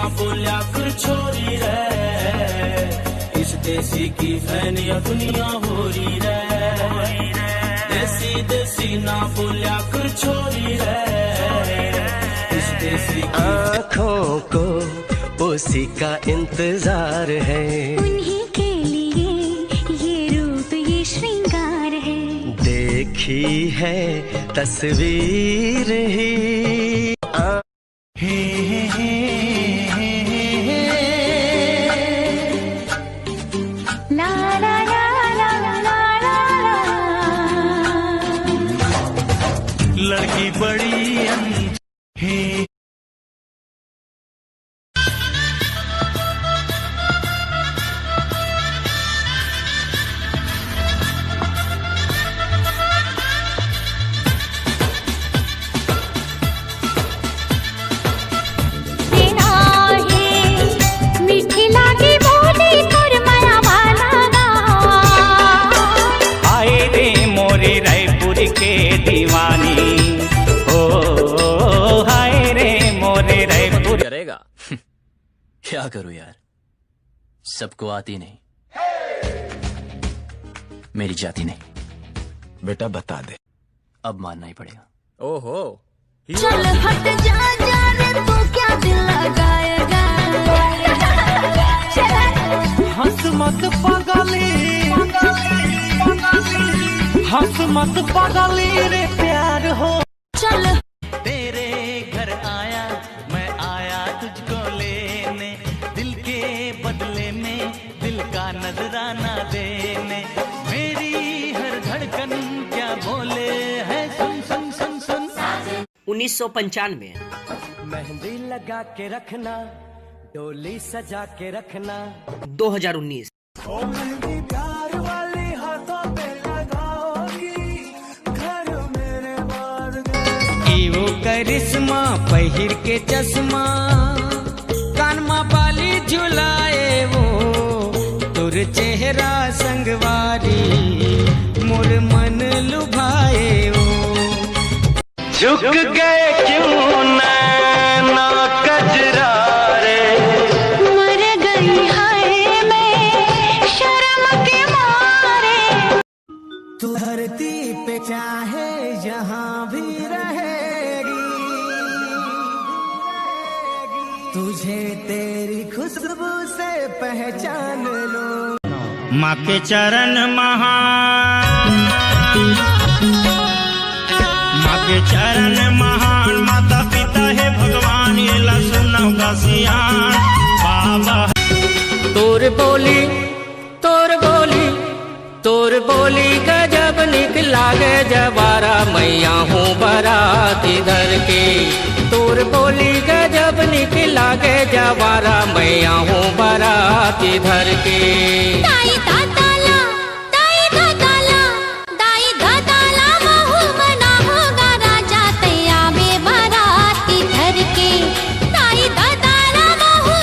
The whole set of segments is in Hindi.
ना बोलिया कर छोरी रे, इस देसी की फैन या दुनिया हो रही रे। देसी देसी ना बोलिया कर छोरी रे, इस देसी की आँखों को उसी का इंतजार है, उन्हीं के लिए ये रूप ये श्रृंगार है। देखी है तस्वीर ही ला ला ला ला ला ला ला। लड़की बड़ी है। करेगा क्या करूं यार, सबको आती नहीं, मेरी जाती नहीं। बेटा बता दे, अब मानना ही पड़ेगा। ओहो चल हट जा जा रे, तू क्या दिल लगाएगा। हंस मत पागली, हंस मत पागली रे प्यार हो। चल तेरे घर आया मैं आया तुझको लेने, दिल के बदले में दिल का नजराना देने। मेरी हर धड़कन क्या बोले है, सुन सुन सुन सुन। 1995 मेहंदी लगा के रखना, डोली सजा के रखना। 2019 प्यार वाली हाथों पे लगाओगी, घर मेरे बार वो करिश्मा पहिर के चश्मा, कानमा बाली झुलाए वो, तुर चेहरा संगवारी मोर मन लुभाए वो। झुक गए क्यों नैना कजरा रे, मर गई हाय मैं शर्म के मारे। तू धरती पे चाहे जहाँ भी रहेगी, तुझे तेरी खुशबू से पहचान लो। माँ के चरण महान, माँ के चरण महान, माता पिता है भगवान, ये लसुन का सियान बाबा। तोर बोली तोर बोली तोर बोली गजब निकला गे जवारा, मैया हूँ बारात इधर के। तोर बोली गजब निकला गे जवारा, मैया हूँ बारात इधर के। दाई दादाला, दाई दादाला, दाई दादाला, महू मना होगा राजा तैया में बारात इधर के। दाई दादाला महू।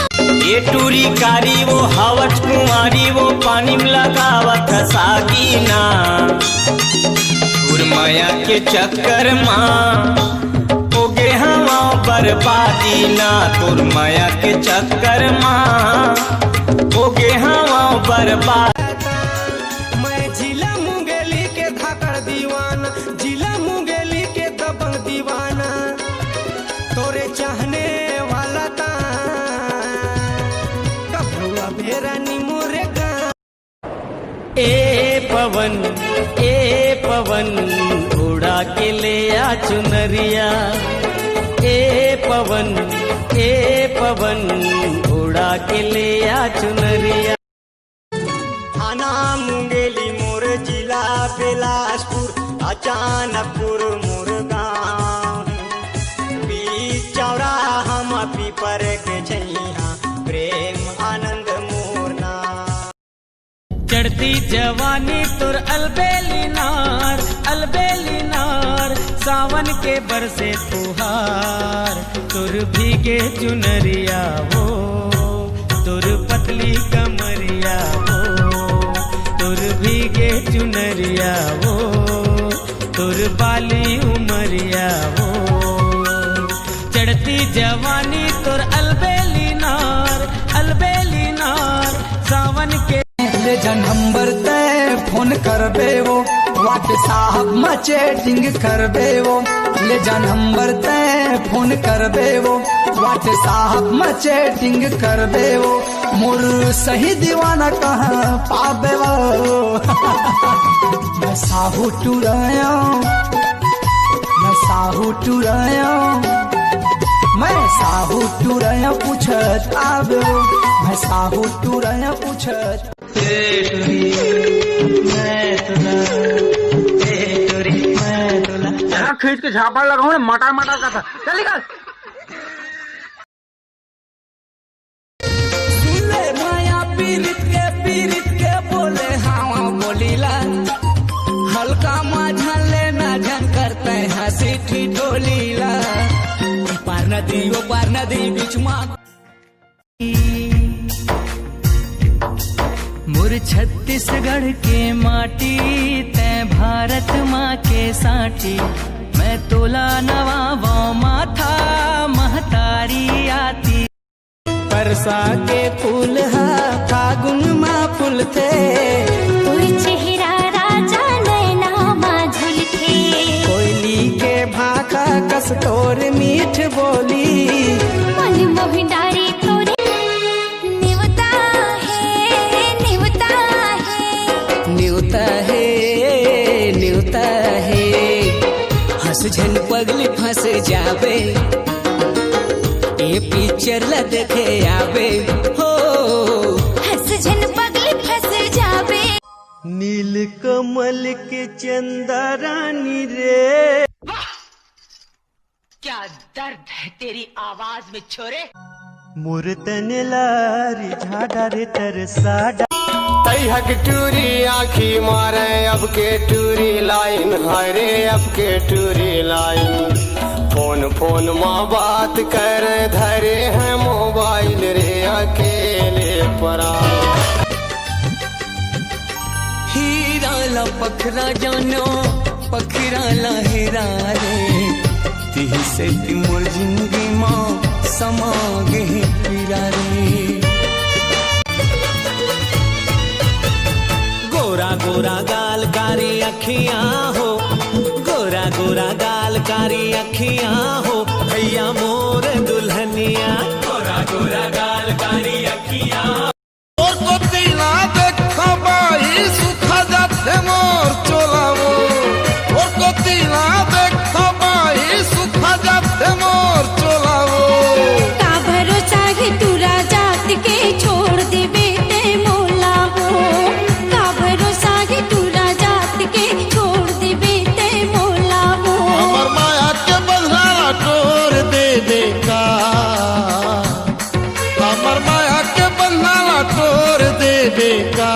ये टूरी कारी वो हवट कुंवारी, वो पानी में लगावत सागीना, माया के चक्कर माँ ओगे हवा बर्बादी ना। तुर माया के चक्कर माँ ओगे हवा बर्बाद। मैं जिला मुंगेली के धाकड़ दीवाना, जिला मुंगेली के दबंग दीवाना, तोरे चाहने वाला था कबुआ बेरा निमुरे का। ए पवन उड़ा के ले आ चुनरिया, ए पवन उड़ा के ले आ चुनरिया। थाना मुंगेली मोर जिला बिलासपुर, अचानकपुर मोर गाँव, बीच चौराहा हम पीपर के छैया, प्रेम आनंद मोरना। चढ़ती जवानी तुर अलबेली नार, अलबेली नार, सावन के बरसे फुहार, तुर भीगे चुनरिया वो, तुर पतली कमरिया वो, तुर भीगे चुनरिया वो, तुर बाली उमरिया वो। चढ़ती जवानी तुर अलबेली नार, जन नंबर ते फोन करबे वो व्हाट्सएप में चैटिंग करबे वो ले जा नंबर ते फोन करबे वो व्हाट्सएप में चैटिंग करबे वो मोर सही दीवाना कहाँ पाबे वो मैं साहू टुराया मैं साहू टुराया मैं साहू टुराया पूछत आबे मैं साहू टुराया पूछत खींच के झापड़ लगाऊ मटर मटर का था चल निकल माया पीरित के बोले हाँ बोलीला हल्का माझा लेना झन करते हंसी ठिठोलीला पार नदी बीच माँ मुर छत्तीसगढ़ के माटी तै भारत माँ के साटी मैं तोला नवाबो माथा महतारी आती परसा के फूल हा फागुन माँ फूल थे कोई चेहरा राजा नैना माधुल थे कोयली के भाका कस तोर मीठ बोली मन मोहिडारी तोरे निवता है हंस झन पगली फंस जावे ये पिक्चर ला देखे आवे हो हंस झन पगली फंस जावे नील कमल के चंदा रानी रे क्या दर्द है तेरी आवाज में छोरे मुर्तन लारी झाड़ा रे तरसाडा तई हक टूरी आँखी मारे अब के टूरी लाइन हाय रे अब के टूरी लाइन फोन माँ बात कर धरे हैं मोबाइल रे अकेले परा हीरा ला पखरा जानो पखरा ला हेरा रे तिही से मोर जिंदगी माँ समा गे पीरा रे गोरा गोरा गाल कारी अखियां हो गोरा गोरा गाल कारी अखियां हो भैया मोर दुल्हनिया गोरा गोरा गाल कारी अखियां और को तीना देखा बाई सुखा जाते मोर चोलावो और को तीना देखा बाई सुखा जाते मोर चोलावो का भरोसा है तू राजा के छोड़ दे बेटे मोला हो का भरोसा है तू राजा के छोड़ दे बेटे मोला हो अमर माया के बंधारा तोड़ दे देका अमर माया के बंधारा तोड़ दे देका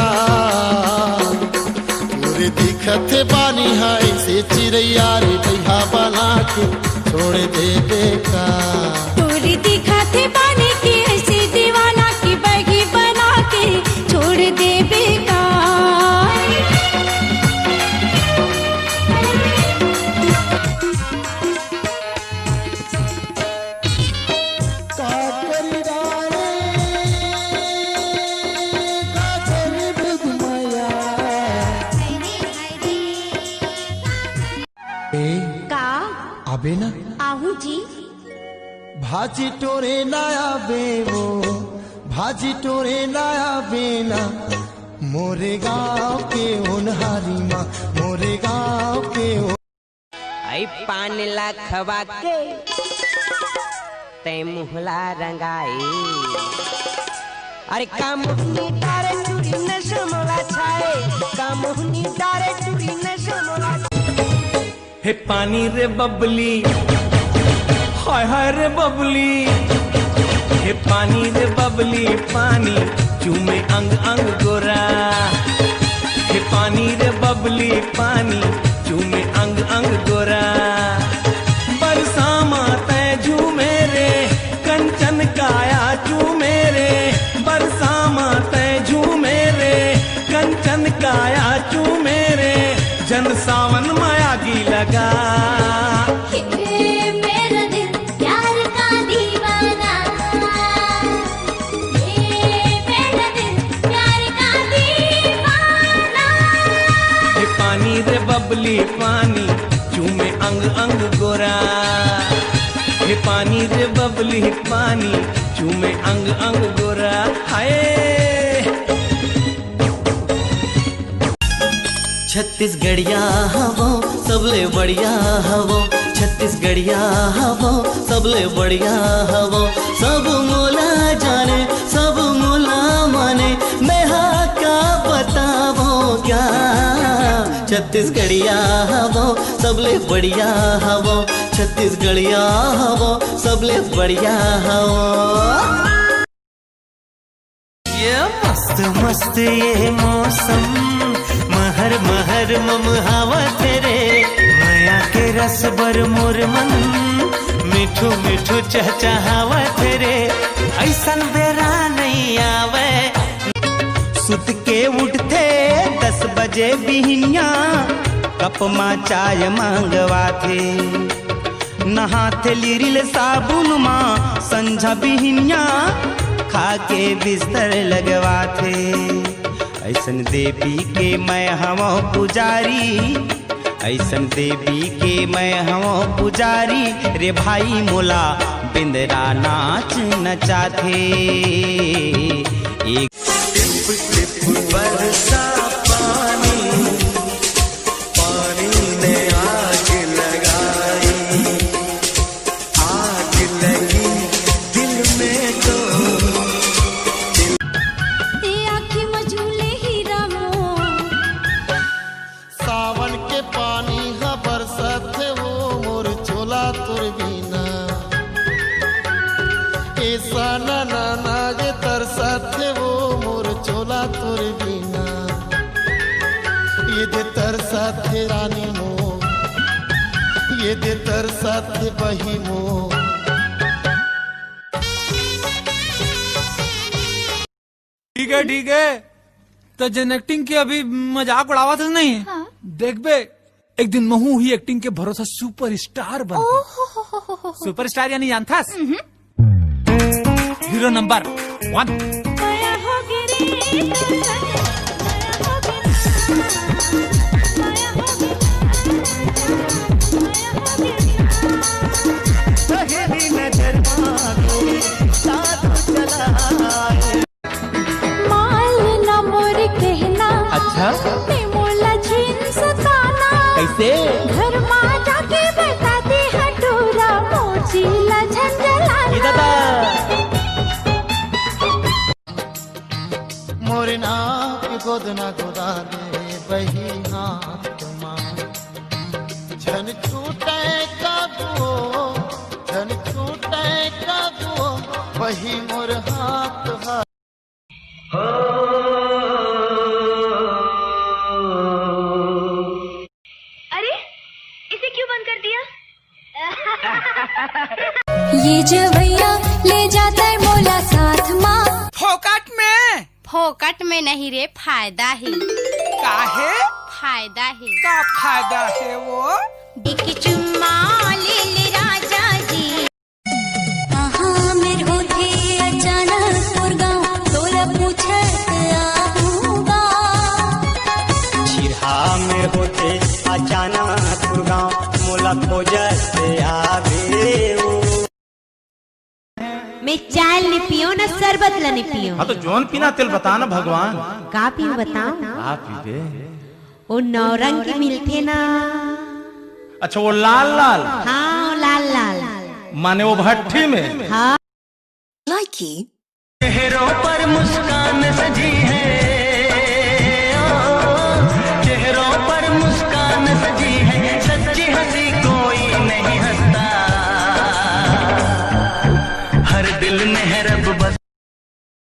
पूरे दिखत बानी हाय से चिड़ैया रे भैया बना के छोड़ दे देका तोरी दिखाते पानी की ऐसी दीवाना की बैगी बना के छोड़ दे बेकार का अबे ना आहू जी भाजी टोरे नाया बेवो भाजी टोरे नाया बेना मोरे गाँव के उनहारी माँ मोरे गाँव के आई 5 लाख वाके ते मुहला रंगाई अरे कामुहनी डारे चूड़ी न समोला छाए कामुहनी डारे चूड़ी न समोला हे पानी रे बबली हाय हाय रे बबली हे पानी रे बबली पानी चूमे अंग अंग गोरा हे पानी रे बबली पानी चूमे अंग अंग गोरा बरसा माते झूमे रे कंचन काया चूमे रे बरसा माते झूमे रे कंचन काया चूमे रे जन सावन माया की लगा मेरा दिल प्यार का दीवाना ये मेरा दिल प्यार का दीवाना बबली पानी चूमे अंग अंग गोरा। हे पानी रे बबली पानी चूमे अंग अंग गोरा। हाय छत्तीसगढ़िया हवो सबले बढ़िया हवो, छत्तीसगढ़िया हवो सबले बढ़िया हवो। सब मोला जाने सब मोला माने, मैं हाँ का बतावो क्या। छत्तीसगढ़िया हवो सबले बढ़िया हवो, छत्तीसगढ़िया हवो सबले बढ़िया हवो। ये मस्त मस्त ये मौसम, महर महर मम हवा तेरे। माया के रस बर मोर मन, मिठू मिठू चहचहावा तेरे। ऐसन बेरा नहीं आवे। सुत के उठते 10 बजे बिहनिया, कप माँ चाय मांगवा थे। नहाते लिरिल साबुन माँ संझा बिहनिया, खा के बिस्तर लगवा थे। ऐसन देवी के मैं हवो पुजारी, ऐसन देवी के मैं हवो पुजारी। रे भाई मोला बिंदरा नाच नचाथे। एक टिप टिप बरसा पानी, पानी ने आग लगाई। आग लगी दिल में तो सावन के पानी हा बरसत वो मोर चोला तुर बिना। ऐसा ना जे तरसत वो मोर चोला तुर बिना। ये दे तरसत रानी मो, ये दे तरसत बही मो। ठीक है तो जन एक्टिंग की अभी मजाक उड़ावा था नहीं। हाँ। देख बे एक दिन महू ही एक्टिंग के भरोसा सुपरस्टार बन। सुपरस्टार यानी जानता हीरो नंबर 1। अच्छा मोला जींस ताना कैसे घर माँ जाके बताते हटूरा मोचीला झंझला। मोरे नाक गोदना गोदा दे बही हाथ माँ। झन छूटे कागो, झन छूटे कागो बही मोर हाथ हाथ। ये जवैया ले जाता है मोला साथ माँ। फोकट में नहीं रे, फायदा ही। काहे फायदा ही का फायदा है वो। एक चुम्मा ले ले राजा जी। कहाँ मेरे होते अचानक मुर्गांव, तोरा पूछत आऊंगा। छिरहा में होते अचानक मुर्गांव, मोला खोजत आवे। मैं चाय नहीं पियो ना शरबत ला नहीं पियो। हाँ तो जौन पीना तिल बताना भगवान। का पियो बताओ। आप पी दे। वो नौरंग की मिलते ना। अच्छा वो लाल लाल। हाँ लाल लाल माने वो भट्टी में। हाँ चेहरों पर मुस्कान सजी है,